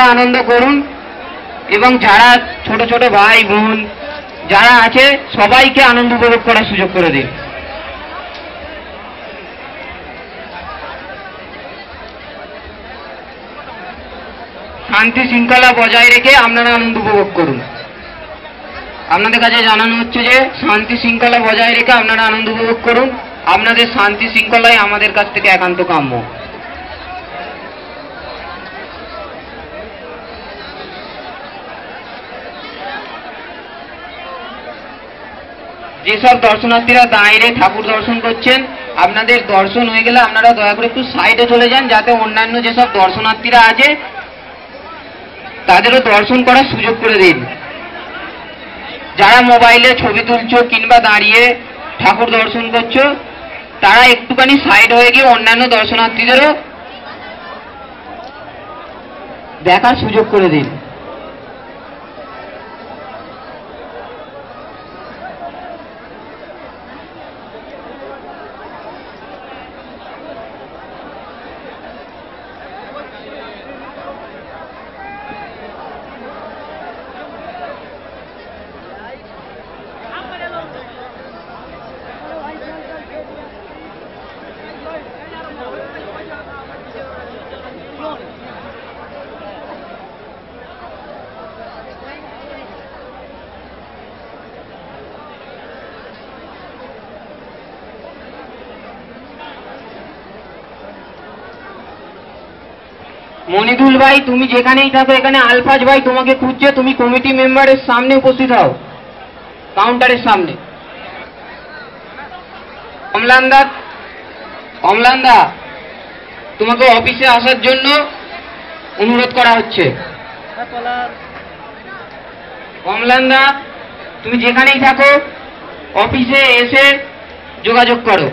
আপনারা আনন্দ করুন এবং যারা ছোট ছোট ভাই বোন যারা আছে সবাইকে আনন্দ উপভোগ করার সুযোগ করে দিন। শান্তি শৃঙ্খলা বজায় রেখে আপনারা আনন্দ উপভোগ করুন। আপনাদের কাছে জানানো হচ্ছে যে শান্তি শৃঙ্খলা বজায় রেখে আপনারা আনন্দ উপভোগ করুন। আপনাদের শান্তি শৃঙ্খলাই আমাদের কাছ থেকে একান্ত কাম্য। যেসব দর্শনার্থীরা দাঁড়িয়ে ঠাকুর দর্শন করছেন, আপনাদের দর্শন হয়ে গেলে আপনারা দয়া করে একটু সাইডে চলে যান, যাতে অন্যান্য যেসব দর্শনার্থীরা আছে তাদেরও দর্শন করার সুযোগ করে দিন। যারা মোবাইলে ছবি তুলছো কিংবা দাঁড়িয়ে ঠাকুর দর্শন করছো, তারা একটুখানি সাইড হয়ে গিয়ে অন্যান্য দর্শনার্থীদেরও দেখার সুযোগ করে দিন। মনিদুল ভাই, তুমি যেখানেই থাকো, এখানে আলফাজ ভাই তোমাকে খুঁজছে, তুমি কমিটি মেম্বারের সামনে উপস্থিত হও, কাউন্টারের সামনে। অমলান দা, তোমাকে অফিসে আসার জন্য অনুরোধ করা হচ্ছে। অমলান দা, তুমি যেখানেই থাকো অফিসে এসে যোগাযোগ করো।